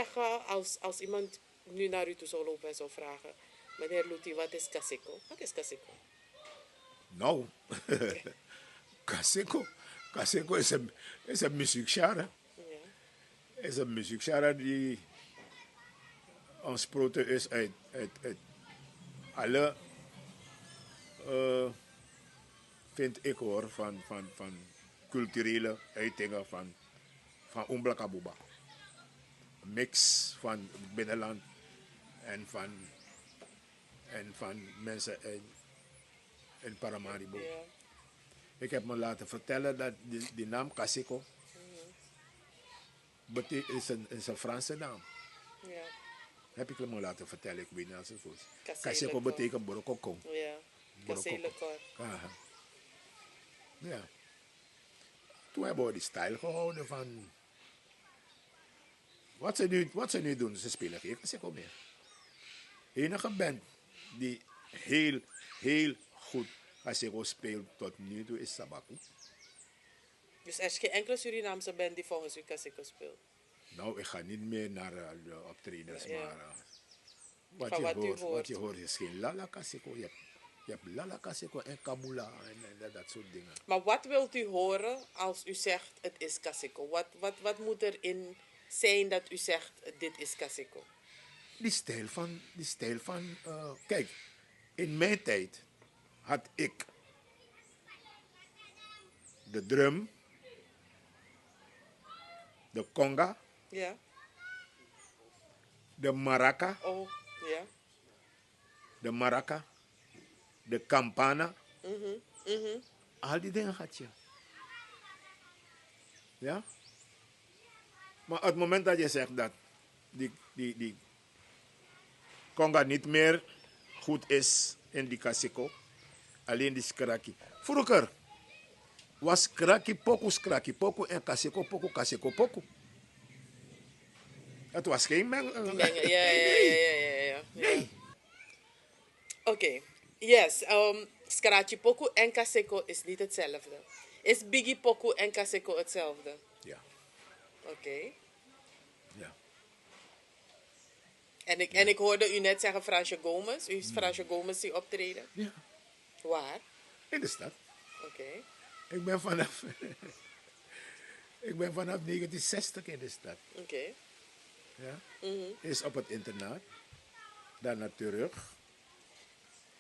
zeggen, als iemand nu naar u toe zou lopen en zou vragen, meneer Luti, wat is Kaseko? Wat is Kaseko? Nou, Kaseko. Kaseko is een muziekgenre. Ja. Is een muziekgenre die ontsproten is uit alle, uh, vind ik hoor, van culturele uitingen van Umblakabuba. Een mix van het binnenland en van mensen in Paramaribo. Ja. Ik heb me laten vertellen dat die naam Kaseko is een Franse naam. Ja. Heb ik me laten vertellen, ik weet niet als het goed is. Kaseko Kaseko betekent borokoko. Ja. Kaselekor. Aha. Ja. Toen hebben we die stijl gehouden van... Wat ze nu doen, ze spelen geen Kaseko meer. De enige band die heel goed Kaseko speelt tot nu toe is Sabaku. Dus er is geen enkele Surinaamse band die volgens u Kaseko speelt? Nou, ik ga niet meer naar de optredens, Ja. maar wat je hoort is geen Lala Kaseko. Je hebt Lala Kaseko en Kabula en dat soort dingen. Maar wat wilt u horen als u zegt het is Kaseko? Wat moet erin zijn dat u zegt dit is Kaseko? Die stijl van kijk, in mijn tijd had ik de drum, de conga, Ja. de maraca, Oh, ja. de campana. Al die dingen had je. Ja? Maar op het moment dat je zegt dat die conga niet meer goed is in die kasiko, alleen die skraki. Vroeger was skraki poku en kasiko poku. Het was geen Ja. Nee. Oké. Yes. Scratchy Poku en Kaseko is niet hetzelfde. Is Biggie Poku en Kaseko hetzelfde? Ja. Oké. Ja. En ik hoorde u net zeggen Fransje Gomez. U is Fransje Gomez die optreden. Ja. Waar? In de stad. Oké. Ik ben vanaf 1960 in de stad. Oké. Ja. Is op het internaat. Daarna terug.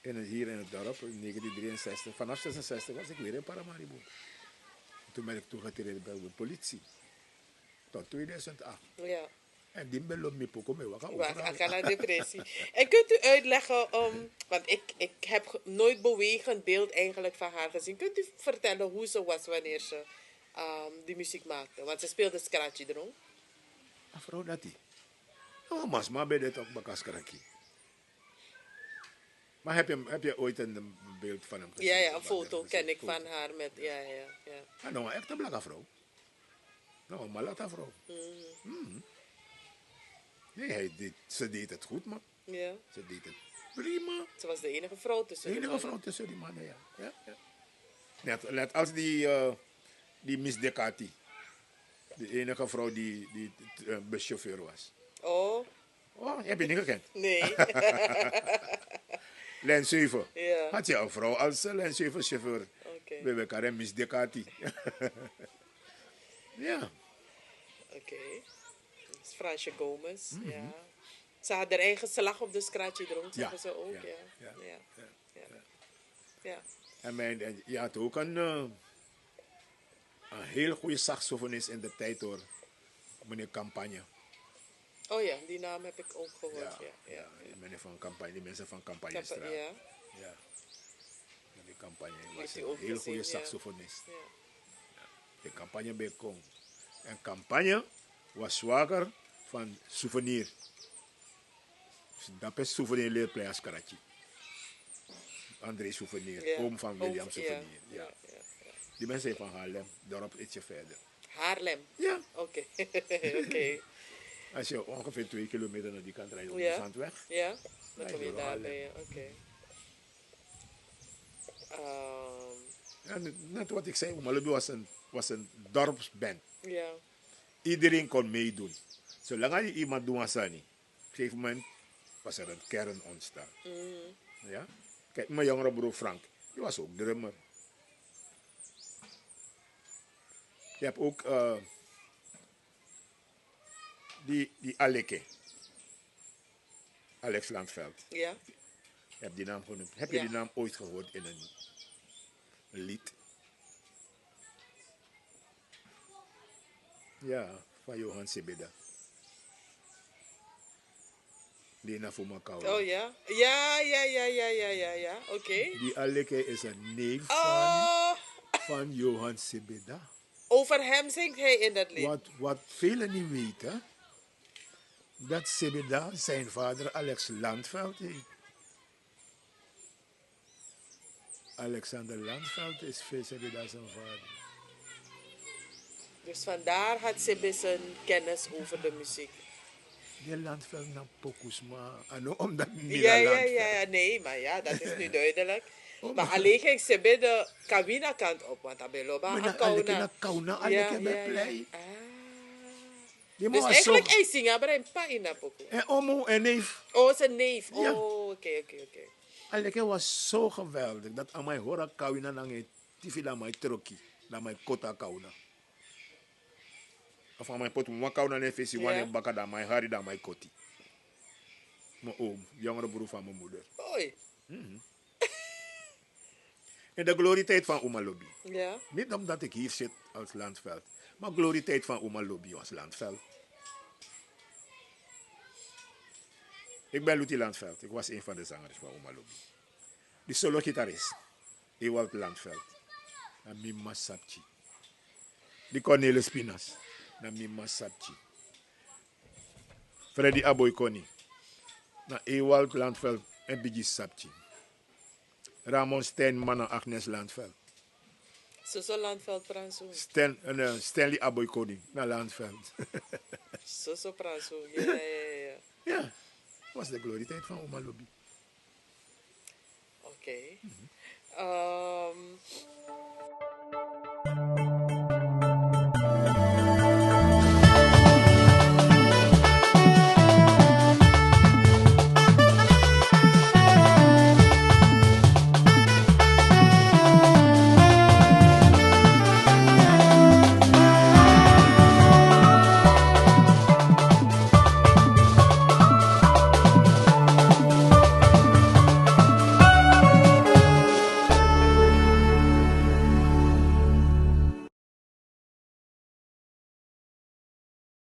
Hier in het dorp in 1963. Vanaf 66 was ik weer in Paramaribo. Toen ben ik toegetreden bij de politie. Tot 2008. Ja. En die beloopt me poco mee wakker Wacht, overal. ik ga naar depressie. En kunt u uitleggen, want ik heb nooit bewegend beeld eigenlijk van haar gezien. Kunt u vertellen hoe ze was wanneer ze die muziek maakte? Want ze speelde scratchy erom. Afro dat die. Oh, maar bij dit ook bakaskaraki. Maar heb je ooit een beeld van hem gezien? Ja, een foto ken ik van haar met, ja. Ah, nou, echt een blakke vrouw. Nou, een malata vrouw. Nee, ze deed het goed, man. Ja. Ze deed het prima. Ze was de enige vrouw tussen De de enige mannen. vrouw tussen die mannen, ja. Net als die Miss Decati. De enige vrouw die buschauffeur was. Oh, Oh, heb je niet gekend? nee. Lijn 7. Ja. Had je een vrouw als Lijn 7 chauffeur? Oké. We hebben elkaar Miss Decati. Ja. Oké. Dat is Fransje Gomez, ja. Ze had haar eigen slag op de scratchy erom, zeggen ze ook, ja. En je had ook een heel goede saxofonist in de tijd hoor. Meneer Campagne. Oh ja, die naam heb ik ook gehoord, ja. Meneer van Campagne, die mensen van Campagnestraat. Ja. Meneer Campagne was u een ook heel gezien, goede ja. saxofonist. Ja. De Campagne bij Kong. En Campagne was zwager van Souvenir. Dus dat is Souvenir leerplein Karachi. André Souvenir, Ja. oom van William Oom, Souvenir. Ja. Die mensen zijn van Haarlem, dorp ietsje verder. Haarlem? Ja. Oké. Oké. Als je ongeveer 2 kilometer naar die kant rijdt op de Ja. Zandweg. Ja, dan Ja, kom je door daarbij, Haarlem. oké. Ja, net wat ik zei, Malibu was een dorpsband. Ja. Iedereen kon meedoen. Zolang je iemand doet Hassani, op een gegeven moment was er een kern ontstaan. Ja? Kijk, mijn jongere broer Frank, die was ook drummer. Je hebt ook die Aleke, Alex Landveld. Ja. Je hebt die naam genoemd. Heb je Ja. die naam ooit gehoord in een lied? Ja, van Johan Sebeda. Lena Fumakawa. Oh ja? Ja. Oké. Die Aleke is een neef Oh, van Johan Sebeda. over hem zingt hij in dat lied. Wat velen niet weten, dat Sebeda zijn vader Alex Landveld heet. Alexander Landveld is Sebeda zijn vader. Dus vandaar had Sibbe zijn kennis over de muziek. Die Landveld naar Pokusma. Omdat niet Ja, Landveld. nee, maar ja, dat is nu duidelijk. Oh, Maar alleen ging Sibbe de Kawina kant op, want dat ben je Maar aan Aleke na Kauna. Kauna, Aleke bij plei. Ah. Die Dus man was eigenlijk zo... hij zingt, maar hij pa in dat pokoe. En Omo en neef. Oh, zijn neef. Ja. Oh, oké. Aleke was zo geweldig. Dat aan mij horen Kawina dan een tifi dan mij troki. Dan mij kota Kauna. Of aan mijn pot, mijn Kauna ne fesi Ja. wanneer bakken dan mijn hari dan mijn koti. Mijn oom, jongere broer van mijn moeder. Oei. En de glorietijd van Oma Lobby. Ja. Niet omdat ik hier zit als Landveld. Maar glorietijd van Oma Lobby was Landveld. Ik ben Lutie Landveld. Ik was een van de zangers van Oma Lobby. Die solo-gitarist. Ewald Landveld. Na Mima Sapchi. Die Cornelis Pinas. Na Mima Sapchi. Freddy Aboykoni. Na Ewald Landveld en Biggie Sapchi. Ramon Steinman en Agnes Landveld. Zo Landveld Pranso. Stanley Aboykoni naar Landveld. Zo Pranso. Ja. Ja, was de glorietijd van Oma Lobby. Oké. Ehm,